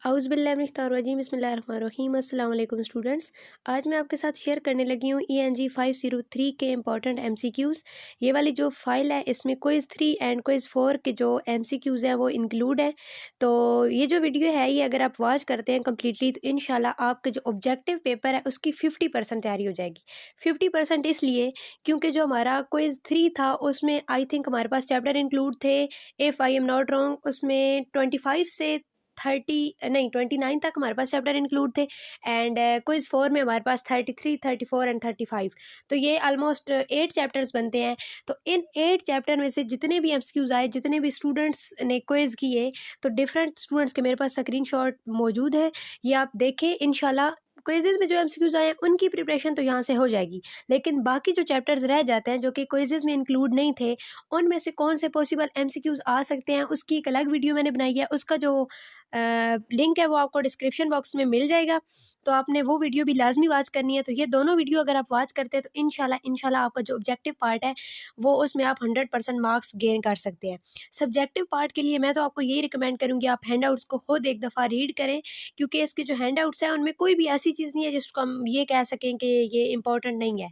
औज़ुबिल्लाहिमिनश्शैतानिर्रजीम बिस्मिल्लाहिर्रहमानिर्रहीम। अस्सलाम वालेकुम स्टूडेंट्स। आज मैं आपके साथ शेयर करने लगी हूँ ENG 503 के इम्पॉर्टेंट MCQs। ये वाली जो फ़ाइल है इसमें क्विज़ 3 एंड क्विज़ 4 के जो MCQs हैं वो इंक्लूड हैं। तो ये जो वीडियो है ये अगर आप वॉच करते हैं कम्प्लीटली तो इंशाल्लाह आपके जो ऑब्जेक्टिव पेपर है उसकी 50% तैयारी हो जाएगी। 50% इसलिए क्योंकि जो हमारा क्विज़ 3 था उसमें आई थिंक हमारे पास चैप्टर इंक्लूड थे, if I am not wrong उसमें 25 से 29 तक हमारे पास चैप्टर इंक्लूड थे एंड क्विज़ 4 में हमारे पास 33, 34 एंड 35। तो ये ऑलमोस्ट 8 चैप्टर्स बनते हैं। तो इन 8 चैप्टर में से जितने भी MCQs आए, जितने भी स्टूडेंट्स ने क्विज़ किए, तो डिफरेंट स्टूडेंट्स के मेरे पास स्क्रीनशॉट मौजूद है, ये आप देखें। इंशाल्लाह क्विज़ेज़ में जो MCQs आए हैं उनकी प्रिपरेशन तो यहाँ से हो जाएगी, लेकिन बाकी जो चैप्टर्स रह जाते हैं जो कि क्विज़ेज़ में इंक्लूड नहीं थे, उनमें से कौन से पॉसिबल MCQs आ सकते हैं उसकी एक अलग वीडियो मैंने बनाई है। उसका जो लिंक है वो आपको डिस्क्रिप्शन बॉक्स में मिल जाएगा, तो आपने वो वीडियो भी लाजमी वॉच करनी है। तो ये दोनों वीडियो अगर आप वॉच करते हैं तो इंशाल्लाह आपका जो ऑब्जेक्टिव पार्ट है वो उसमें आप 100% मार्क्स गेन कर सकते हैं। सब्जेक्टिव पार्ट के लिए मैं तो आपको यही रिकमेंड करूँगी आप हैंडआउट्स को खुद एक दफ़ा रीड करें, क्योंकि इसके जो हैंडआउट्स हैं उनमें कोई भी ऐसी चीज़ नहीं है जिसको हम ये कह सकें कि ये इंपॉर्टेंट नहीं है।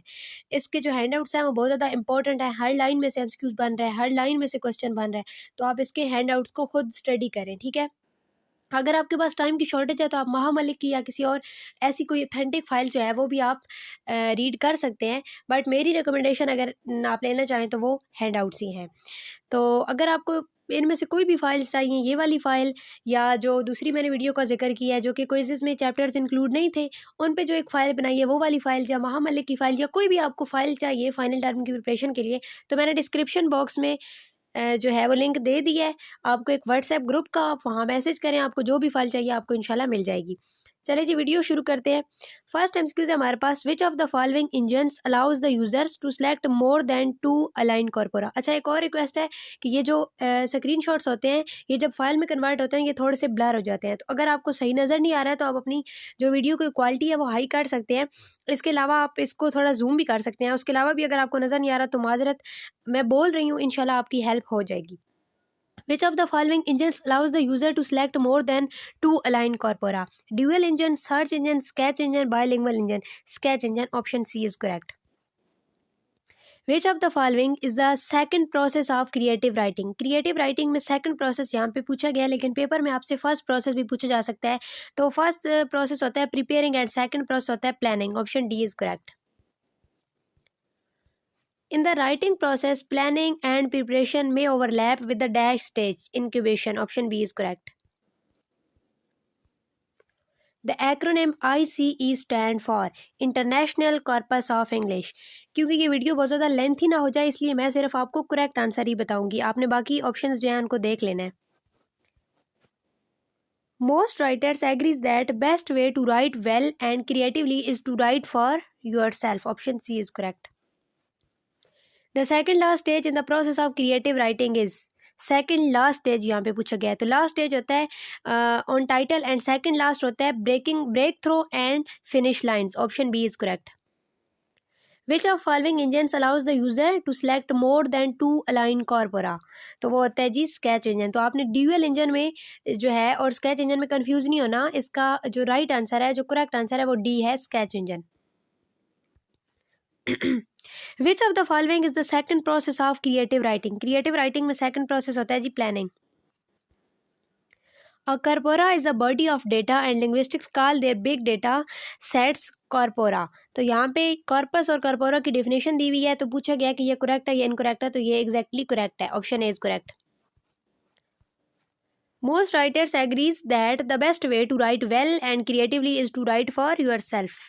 इसके जो हैंडआउट्स हैं वो बहुत ज़्यादा इंपॉर्टेंट है, हर लाइन में से MCQs बन रहा है, हर लाइन में से क्वेश्चन बन रहा है, तो आप इसके हैंडआउट्स को खुद स्टडी करें, ठीक है। अगर आपके पास टाइम की शॉर्टेज है तो आप महामलिक की या किसी और ऐसी कोई ऑथेंटिक फ़ाइल जो है वो भी आप रीड कर सकते हैं, बट मेरी रिकमेंडेशन अगर आप लेना चाहें तो वो हैंडआउट्स ही हैं। तो अगर आपको इनमें से कोई भी फ़ाइल्स चाहिए, ये वाली फ़ाइल या जो दूसरी मैंने वीडियो का जिक्र किया है जो कि क्विज़ेज़ में चैप्टर्स इंक्लूड नहीं थे, उन पे जो एक फ़ाइल बनाई है वो वाली फ़ाइल, या महामलिक की फ़ाइल, या कोई भी आपको फ़ाइल चाहिए फाइनल टर्म की प्रिपरेशन के लिए, तो मैंने डिस्क्रिप्शन बॉक्स में जो है वो लिंक दे दिया है आपको एक व्हाट्सएप ग्रुप का। आप वहाँ मैसेज करें, आपको जो भी फाइल चाहिए आपको इंशाल्लाह मिल जाएगी। चलिए जी वीडियो शुरू करते हैं। फर्स्ट MCQ है हमारे पास, which of the following engines allows the users to select more than 2 align corpora. अच्छा, एक और रिक्वेस्ट है कि ये जो स्क्रीन शॉट्स होते हैं ये जब फाइल में कन्वर्ट होते हैं ये थोड़े से ब्लर हो जाते हैं, तो अगर आपको सही नज़र नहीं आ रहा है तो आप अपनी जो वीडियो की क्वालिटी है वो हाई कर सकते हैं। इसके अलावा आप इसको थोड़ा जूम भी कर सकते हैं। उसके अलावा भी अगर आपको नज़र नहीं आ रहा तो माजरत, मैं बोल रही हूँ, इंशाल्लाह आपकी हेल्प हो जाएगी। Which of the following engines allows the user to select more than 2 aligned corpora? Dual engine, search engine, sketch engine, bilingual engine. Sketch engine, option C is correct. Which of the following is the second process of creative writing? Creative writing में second process यहाँ पे पूछा गया है, लेकिन paper में आपसे first process भी पूछा जा सकता है। तो first process होता है preparing and second process होता है planning. Option D is correct. In the writing process, planning and preparation may overlap with the dash stage, incubation. Option B is correct. The acronym ICE stand for International Corpus of English. क्योंकि ये video बहुत ज़्यादा lengthy ना हो जाए इसलिए मैं सिर्फ आपको करेक्ट आंसर ही बताऊंगी, आपने बाकी ऑप्शंस जो हैं उनको देख लेना है। Most writers agrees that best way to write well and creatively is to write for yourself. Option C is correct. The second last stage in the process of creative writing is, second last stage यहाँ पे पूछा गया है। तो last stage होता है on title and second last होता है break through and finish lines. Option B is correct. Which of following engines allows the user to select more than 2 align corpora? तो वो होता है जी स्केच इंजन। तो आपने ड्यूअल इंजन में जो है और स्केच इंजन में कंफ्यूज नहीं होना, इसका जो राइट आंसर है, जो करेक्ट आंसर है वो डी है, sketch engine. Which of the following is the second process of creative writing? Creative writing में second process होता है जी planning. A corpora is a body of data and linguistics call their big data sets corpora. तो यहाँ पे corpus और corpora की definition दी हुई है, तो पूछा गया कि ये correct है या incorrect है, तो ये exactly correct है, option A is correct. Most writers agrees that the best way to write well and creatively is to write for yourself.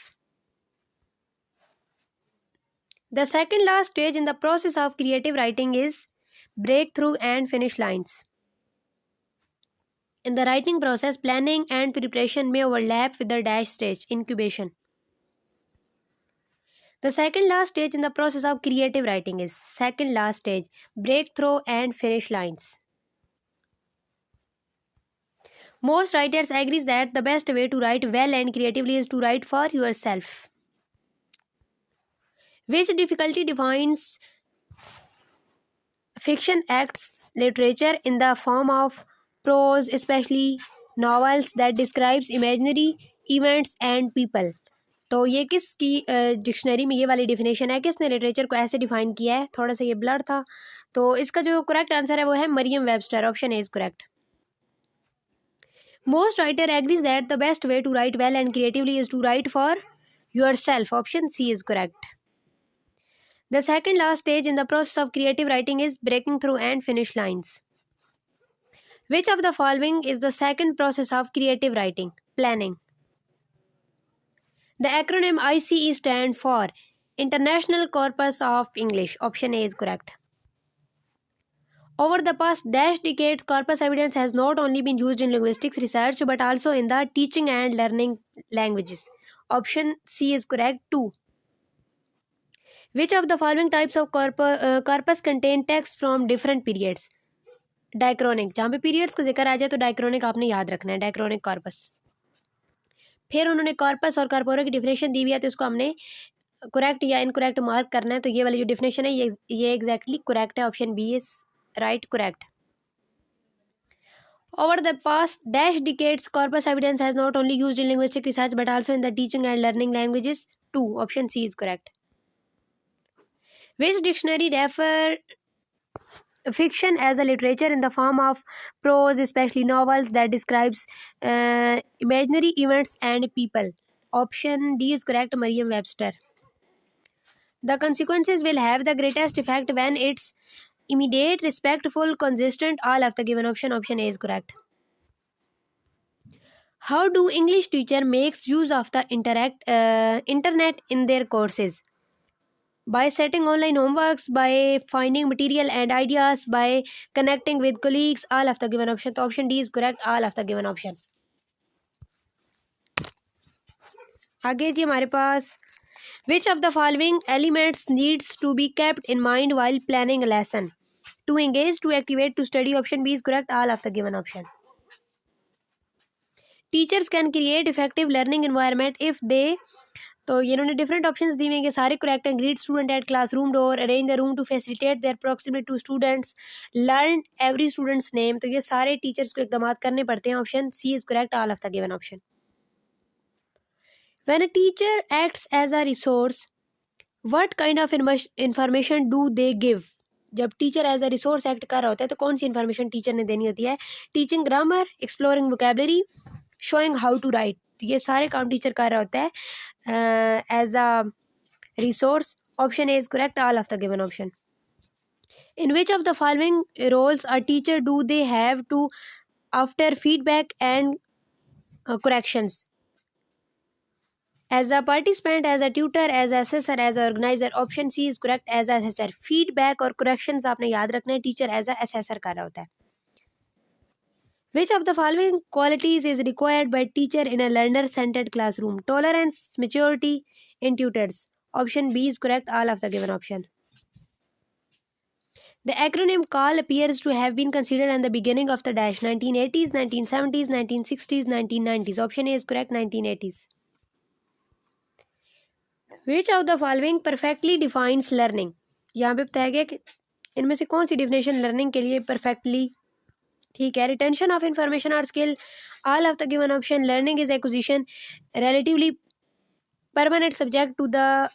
The second last stage in the process of creative writing is breakthrough and finish lines. In the writing process, planning and preparation may overlap with the dash stage, incubation. The second last stage in the process of creative writing is second last stage, breakthrough and finish lines. Most writers agree that the best way to write well and creatively is to write for yourself. Which difficulty defines fiction acts literature in the form of prose, especially novels that describes imaginary events and people। तो ये किसकी dictionary में ये वाली definition है, किसने literature को ऐसे डिफाइन किया है? थोड़ा सा ये ब्लर था, तो इसका जो करेक्ट आंसर है वो है Merriam Webster, option A is correct. Most writer agrees that the best way to write well and creatively is to write for your self, option C is correct. The second last stage in the process of creative writing is breaking through and finish lines. Which of the following is the second process of creative writing? Planning. The acronym ICE stands for International Corpus of English. Option A is correct. Over the past decades, corpus evidence has not only been used in linguistics research but also in the teaching and learning languages. Option C is correct too. Which of the following types of corpus contain text from different periods? Diachronic, जहाँ पे periods का जिक्र आ जाए तो diachronic आपने याद रखना है, डायक्रोनिक कॉर्पस। फिर उन्होंने कॉर्पस और कॉर्पोरा की डिफिनेशन दी हुई है, तो इसको हमने करेक्ट या इनकरेक्ट मार्क करना है। तो ये वाली जो डिफिनेशन है ये एग्जैक्टली करेक्ट है, option B is right correct. Over the past decades corpus evidence has not only used in linguistic research but also in the teaching and learning languages too, option C is correct. Which dictionary refer fiction as a literature in the form of prose, especially novels that describes imaginary events and people? Option D is correct, Merriam Webster. The consequences will have the greatest effect when it's immediate, respectful, consistent, all of the given option. Option A is correct. How do English teacher makes use of the internet in their courses? By setting online homeworks, by finding material and ideas, by connecting with colleagues, all of the given option. तो option D is correct, all of the given option. आगे जी हमारे पास which of the following elements needs to be kept in mind while planning a lesson? To engage, to activate, to study. Option B is correct, all of the given option. Teachers can create effective learning environment if they, तो ये इन्होंने different options दिए हैं कि सारे correct हैं। Greet student at classroom door, arrange the room to facilitate their proximity to students, learn every students name. तो ये सारे टीचर्स को इकदाम करने पड़ते हैं, option C is correct, all of the given option. When a teacher acts as a resource, what kind of information do they give? जब teacher as a resource act कर रहा होता है तो कौन सी इन्फॉर्मेशन टीचर ने देनी होती है? Teaching grammar, exploring vocabulary, showing how to write. तो ये सारे काम टीचर कर रहा होता है as a resource. Option A is correct, all of the given option. In which of the following roles a teacher do they have to after feedback and corrections? As a participant, as a tutor, as a assessor, as a organizer. Option C is correct, as a assessor. Feedback और corrections आपने याद रखना है, teacher as a assessor कर रहा होता है। Which of the following qualities is required by teacher in a learner-centered classroom? Tolerance, maturity in tutors. Option B is correct, all of the given option. The acronym CAL appears to have been considered at the beginning of the 1980s, 1970s, 1960s, 1990s. Option A is correct, 1980s. Which of the following perfectly defines learning? यहाँ पे बताया गया कि इनमें से कौन सी definition learning के लिए परफेक्टली ठीक है? रिटेंशन ऑफ इंफॉर्मेशन और skill, all of the given option. Learning is acquisition, relatively permanent subject to the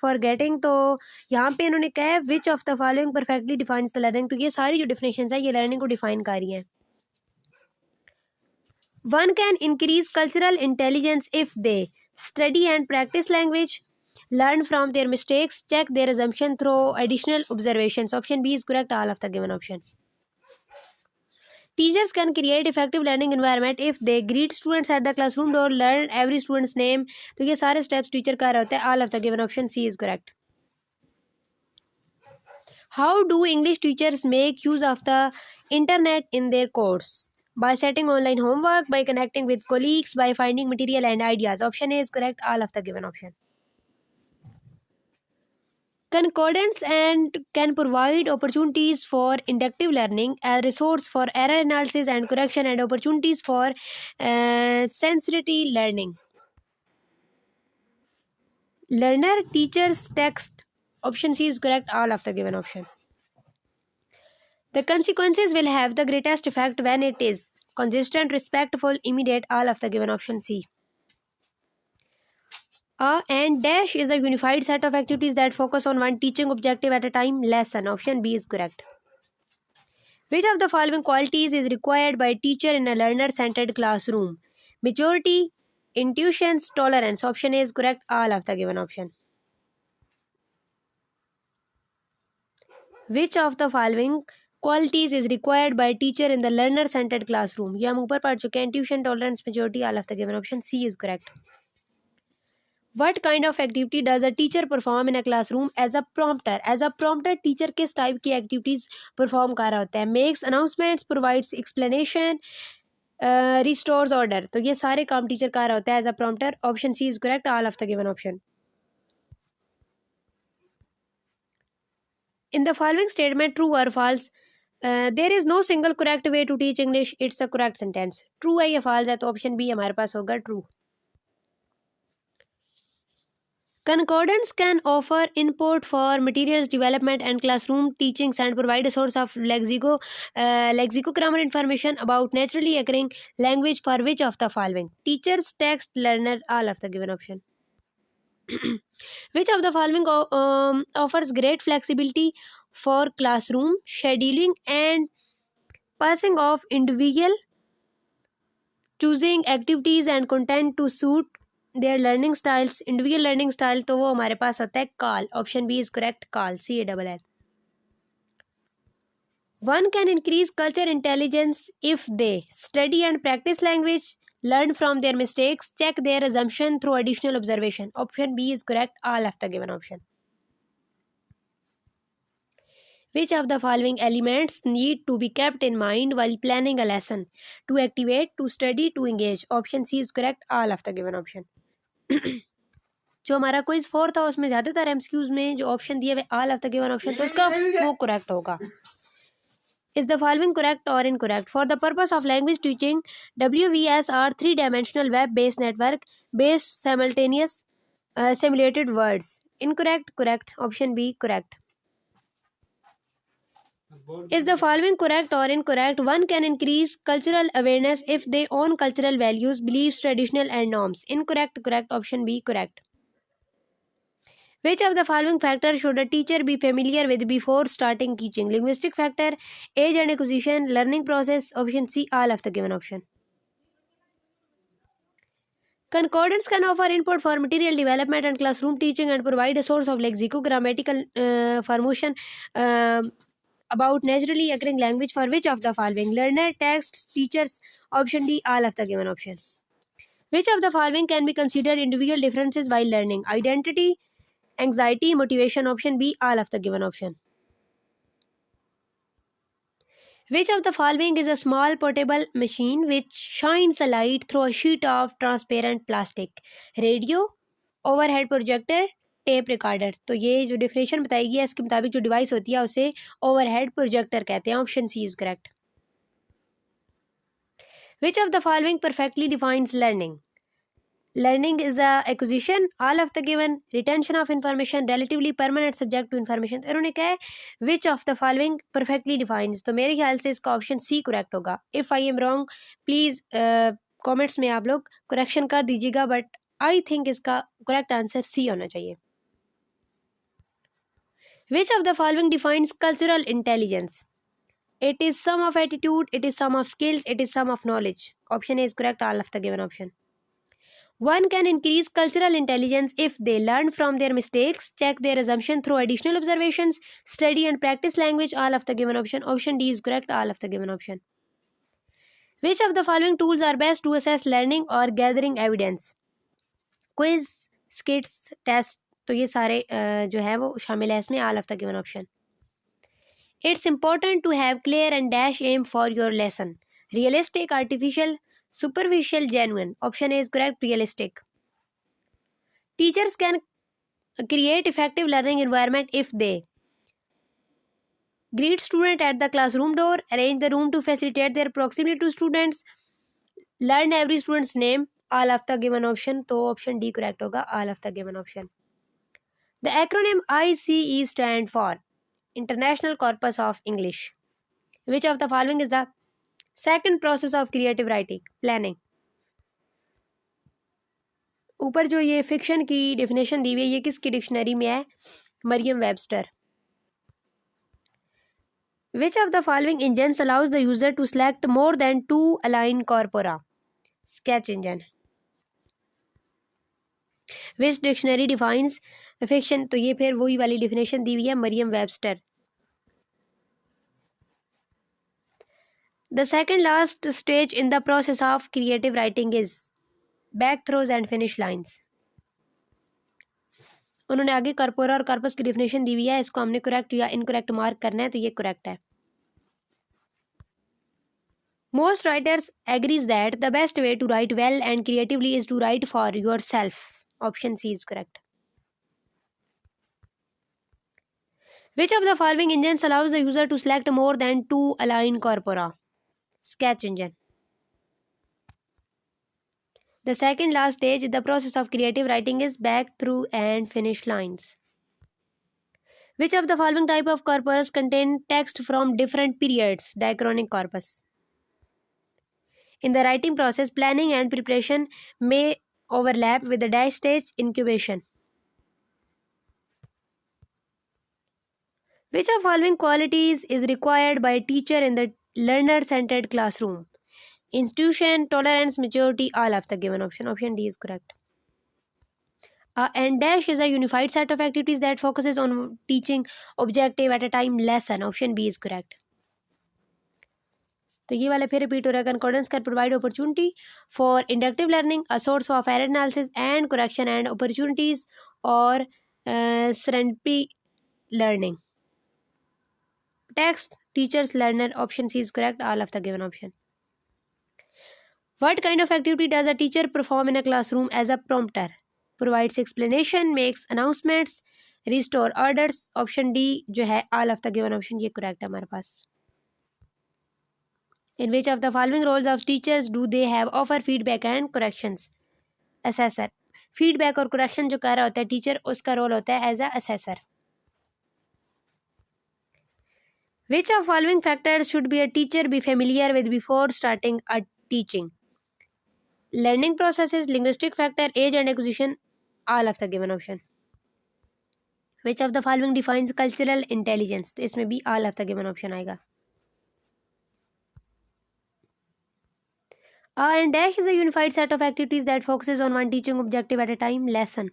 forgetting. तो यहाँ पे इन्होंने कहा है which of the following perfectly defines the learning. तो ये सारी जो डिफिनेशंस है ये लर्निंग को डिफाइन कर रही हैं। One can increase cultural intelligence if they study and practise language, learn from their mistakes, check their assumption through additional observations. Option B is correct, all of the given option. Teachers can create effective learning environment if they greet students at the classroom door, learn every student's name. तो ये सारे steps teacher कर रहा होता है, all of the given option C is correct. How do English teachers make use of the internet in their course? By setting online homework, by connecting with colleagues, by finding material and ideas. Option A is correct, all of the given option. Concordance and can provide opportunities for inductive learning, a resource for error analysis and correction, and opportunities for sensory learning. Learner teachers text. Option C is correct, all of the given option. The consequences will have the greatest effect when it is consistent, respectful, immediate, all of the given. Option C. A and dash is a unified set of activities that focus on one teaching objective at a time. Lesson. Option B is correct. Which of the following qualities is required by a teacher in a learner-centered classroom? Maturity, intuitions, tolerance. Option A is correct. All of the given option. Which of the following qualities is required by a teacher in the learner-centered classroom? ये हम ऊपर पढ़ चुके हैं. Intuition, tolerance, maturity. All of the given option. C is correct. What kind of activity does a teacher perform in a classroom as a prompter? As a prompter, teacher किस type की activities perform कर रहा होता है? Makes announcements, provides explanation, restores order. तो ये सारे काम teacher कर रहा होता है as a prompter. Option C is correct. All of the given option. In the following statement, true or false? There is no single correct way to teach English. It's a correct sentence. True है या false है? तो option B हमारे पास होगा true. Concordance can offer input for materials development and classroom teachings and provide a source of lexicogrammar information about naturally occurring language for which of the following? Teachers, text, learner, all of the given option. Which of the following offers great flexibility for classroom scheduling and passing of individual choosing activities and content to suit their learning styles? Individual learning style तो वो हमारे पास होता है CAL. Option B is correct. CAL. CALL. One can increase culture intelligence if they study and practice language, learn from their mistakes, check their assumption through additional observation. Option B is correct. All of the given option. Which of the following elements need to be kept in mind while planning a lesson? To activate, to study, to engage. Option C is correct. All of the given option. जो हमारा quiz 4 था उसमें ज़्यादातर MCQs में जो option दिए हुए all of the given option तो उसका वो करेक्ट होगा. Is the following correct or incorrect? For the purpose of language teaching, WVS are three-dimensional web-based network based simultaneous simulated words. Incorrect, correct. Option B, correct. Is the following correct or incorrect? One can increase cultural awareness if they own cultural values, beliefs, traditional and norms. Incorrect, correct. Option B, correct. Which of the following factors should a teacher be familiar with before starting teaching? Linguistic factor, age and acquisition, learning process. Option C, all of the given option. Concordance can offer input for material development and classroom teaching and provide a source of lexicogrammatical formation about naturally occurring language for which of the following? Learner, texts, teachers. Option D, all of the given option. Which of the following can be considered individual differences while learning? Identity, anxiety, motivation. Option B, all of the given option. Which of the following is a small portable machine which shines a light through a sheet of transparent plastic? Radio, overhead projector, tape recorder. तो ये जो definition बताएगी है इसके मुताबिक जो device होती है उसे ओवरहेड प्रोजेक्टर कहते हैं. Option C is correct. Which of the following perfectly defines learning? Learning is the acquisition, all of the given, retention of information, relatively permanent subject to information. इन्होंने कहा है which of the following perfectly defines. तो मेरे ख्याल से इसका option C correct होगा. If I am wrong please comments में आप लोग करेक्शन कर दीजिएगा, बट आई थिंक इसका करेक्ट आंसर सी होना चाहिए. Which of the following defines cultural intelligence? It is sum of attitude, it is sum of skills, it is sum of knowledge. Option A is correct, all of the given option. One can increase cultural intelligence if they learn from their mistakes, check their assumption through additional observations, study and practice language. All of the given option. Option D is correct, all of the given option. Which of the following tools are best to assess learning or gathering evidence? Quiz, skits, test. तो ये सारे जो है वो शामिल है इसमें. all of the given option. It's important to have clear and dash aim for your lesson. Realistic, artificial, superficial, genuine. Option A is correct, realistic. Teachers can create effective learning environment if they greet student at the classroom door, arrange the room to facilitate their proximity to students, learn every student's name. All of the given option. तो option D correct होगा. all of the given option. The acronym ICE stand for International Corpus of English. Which of the following is the second process of creative writing planning. ऊपर जो ये fiction की definition दी हुई है ये किसकी dictionary में है? Merriam Webster. Which of the following engines allows the user to select more than 2 aligned corpora? Sketch engine. Which dictionary defines fiction? तो ये फिर वही वाली definition दी हुई है Merriam Webster. The second last stage in the process of creative writing is backthrows and finish lines. उन्होंने आगे corpora और corpus की definition दी हुई है, इसको हमने correct या incorrect mark करना है, तो ये correct है। Most writers agrees that the best way to write well and creatively is to write for yourself. Option C is correct. Which of the following engines allows the user to select more than 2 aligned corpora? Sketch engine. The second last stage in the process of creative writing is back through and finish lines. Which of the following type of corpus contain text from different periods? Diachronic corpus. In the writing process, planning and preparation may overlap with the dash stage incubation. Which of following qualities is required by a teacher in the learner-centered classroom? Institution, tolerance, maturity, all of the given option. Option D is correct. And dash is a unified set of activities that focuses on teaching objective at a time lesson. Option B is correct. तो ये वाला फिर repeat हो रहा है। Concordance can provide opportunity for inductive learning, a source of error analysis and correction and opportunities और serendipity learning. Text teachers learner. Option C is correct, all of the given option. What kind of activity does a teacher perform in a classroom as a prompter? Provides explanation, makes announcements, restore orders. Option D जो है all of the given option ये correct है हमारे पास। In which of the following roles of teachers do they have offer feedback and corrections? Assessor. Feedback और correction जो कर रहा होता है टीचर, उसका रोल होता है as a assessor. Which of following factors should be a teacher be familiar with before starting a teaching? Learning processes, linguistic factor, age and acquisition, all of the given option. Which of the following defines cultural intelligence? तो इसमें भी all of the given option आएगा। And dash is a unified set of activities that focuses on one teaching objective at a time lesson.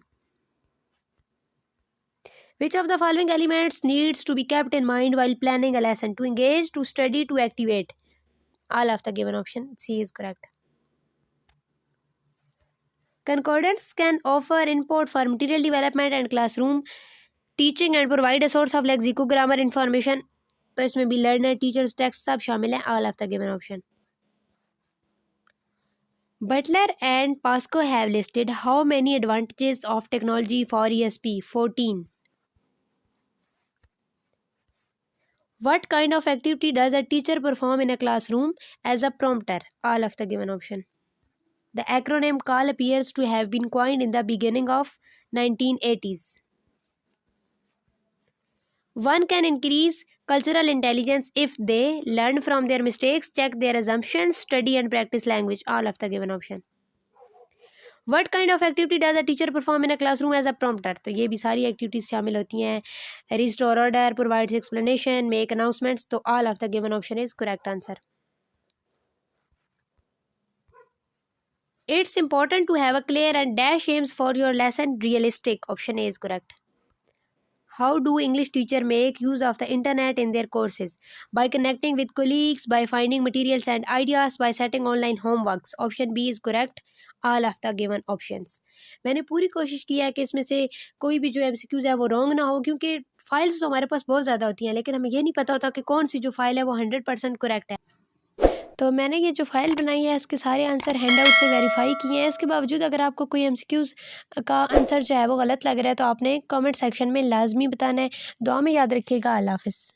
Which of the following elements needs to be kept in mind while planning a lesson? To engage, to study, to activate. All of the given option. C is correct. Concordance can offer input for material development and classroom teaching and provide a source of lexicogrammar information. तो इसमें भी learner, teachers, text सब शामिल हैं। All of the given option. Butler and Pascoe have listed how many advantages of technology for ESP? 14. What kind of activity does a teacher perform in a classroom as a prompter? All of the given option. The acronym CALL appears to have been coined in the beginning of 1980s. One can increase cultural intelligence if they learn from their mistakes, check their assumptions, study and practice language. All of the given option. What kind of activity does a teacher perform in a classroom as a prompter? तो ये भी सारी activities शामिल होती हैं। Restore order, provides explanation, make announcements. तो all of the given option is correct answer. It's important to have a clear and dash aims for your lesson. Realistic. Option A is correct. How do English teachers make use of the internet in their courses? By connecting with colleagues, by finding materials and ideas, by setting online homeworks. Option B is correct. All of the given options. मैंने पूरी कोशिश की है कि इसमें से कोई भी जो MCQs है वो रॉन्ग ना हो, क्योंकि फाइल्स तो हमारे पास बहुत ज़्यादा होती हैं, लेकिन हमें ये नहीं पता होता कि कौन सी जो फाइल है वो 100% करेक्ट है। तो मैंने ये जो फाइल बनाई है इसके सारे आंसर हैंडआउट से वेरीफाई किए हैं। इसके बावजूद अगर आपको कोई MCQs का आंसर जो है वो गलत लग रहा है तो आपने कमेंट सेक्शन में लाजमी बताना है। दुआ में याद रखिएगा। अल्लाह हाफ़िज़।